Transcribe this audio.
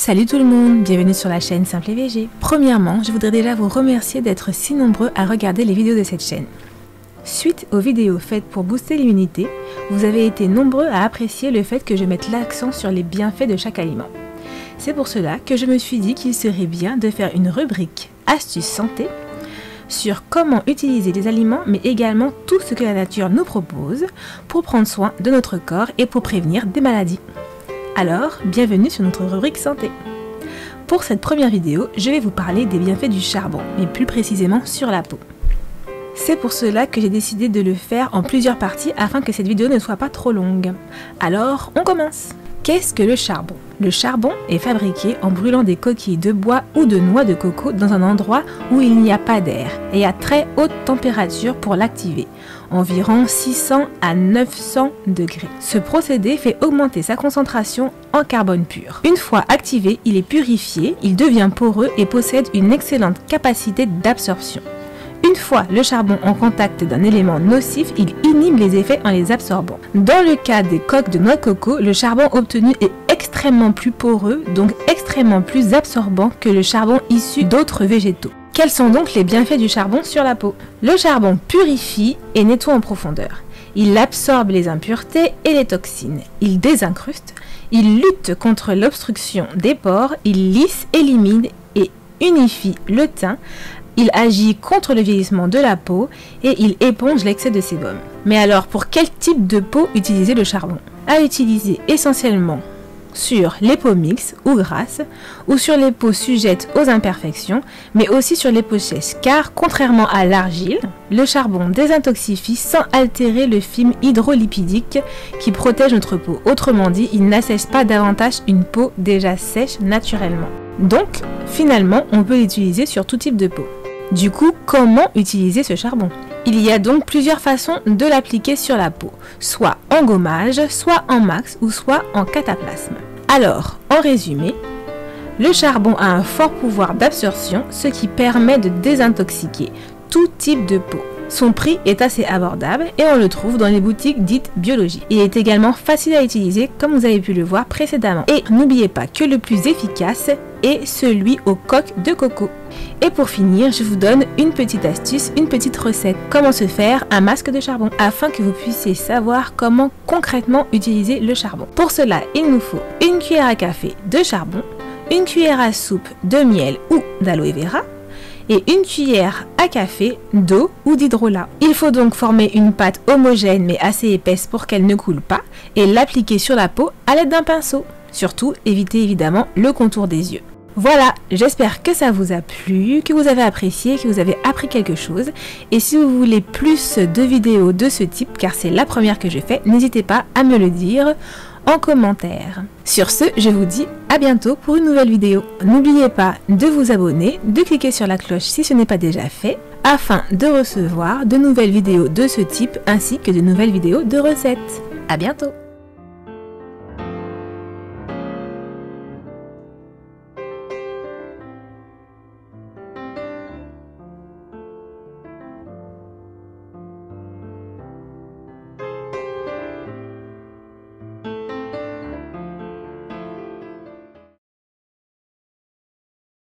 Salut tout le monde, bienvenue sur la chaîne Simple et VG. Premièrement, je voudrais déjà vous remercier d'être si nombreux à regarder les vidéos de cette chaîne. Suite aux vidéos faites pour booster l'immunité, vous avez été nombreux à apprécier le fait que je mette l'accent sur les bienfaits de chaque aliment. C'est pour cela que je me suis dit qu'il serait bien de faire une rubrique Astuces santé sur comment utiliser les aliments mais également tout ce que la nature nous propose pour prendre soin de notre corps et pour prévenir des maladies. Alors, bienvenue sur notre rubrique santé. Pour cette première vidéo, je vais vous parler des bienfaits du charbon, mais plus précisément sur la peau. C'est pour cela que j'ai décidé de le faire en plusieurs parties afin que cette vidéo ne soit pas trop longue. Alors, on commence. Qu'est-ce que le charbon? Le charbon est fabriqué en brûlant des coquilles de bois ou de noix de coco dans un endroit où il n'y a pas d'air et à très haute température pour l'activer, environ 600 à 900 degrés. Ce procédé fait augmenter sa concentration en carbone pur. Une fois activé, il est purifié, il devient poreux et possède une excellente capacité d'absorption. Une fois le charbon en contact d'un élément nocif, il inhibe les effets en les absorbant. Dans le cas des coques de noix de coco, le charbon obtenu est extrêmement plus poreux, donc extrêmement plus absorbant que le charbon issu d'autres végétaux. Quels sont donc les bienfaits du charbon sur la peau? Le charbon purifie et nettoie en profondeur. Il absorbe les impuretés et les toxines. Il désincruste. Il lutte contre l'obstruction des pores. Il lisse, élimine et unifie le teint. Il agit contre le vieillissement de la peau et il éponge l'excès de sébum. Mais alors, pour quel type de peau utiliser le charbon? À utiliser essentiellement sur les peaux mixtes ou grasses ou sur les peaux sujettes aux imperfections, mais aussi sur les peaux sèches, car contrairement à l'argile, le charbon désintoxifie sans altérer le film hydrolipidique qui protège notre peau. Autrement dit, il n'assèche pas davantage une peau déjà sèche naturellement. Donc, finalement, on peut l'utiliser sur tout type de peau. Du coup, comment utiliser ce charbon? Il y a donc plusieurs façons de l'appliquer sur la peau, soit en gommage, soit en max ou soit en cataplasme. Alors, en résumé, le charbon a un fort pouvoir d'absorption, ce qui permet de désintoxiquer tout type de peau. Son prix est assez abordable et on le trouve dans les boutiques dites biologiques. Il est également facile à utiliser comme vous avez pu le voir précédemment. Et n'oubliez pas que le plus efficace est celui aux coques de coco. Et pour finir, je vous donne une petite astuce, une petite recette. Comment se faire un masque de charbon afin que vous puissiez savoir comment concrètement utiliser le charbon. Pour cela, il nous faut une cuillère à café de charbon, une cuillère à soupe de miel ou d'aloe vera, et une cuillère à café d'eau ou d'hydrolat. Il faut donc former une pâte homogène mais assez épaisse pour qu'elle ne coule pas et l'appliquer sur la peau à l'aide d'un pinceau. Surtout, évitez évidemment le contour des yeux. Voilà, j'espère que ça vous a plu, que vous avez apprécié, que vous avez appris quelque chose. Et si vous voulez plus de vidéos de ce type, car c'est la première que je fais, n'hésitez pas à me le dire en commentaire. Sur ce, je vous dis à bientôt pour une nouvelle vidéo. N'oubliez pas de vous abonner, de cliquer sur la cloche si ce n'est pas déjà fait, afin de recevoir de nouvelles vidéos de ce type ainsi que de nouvelles vidéos de recettes. À bientôt!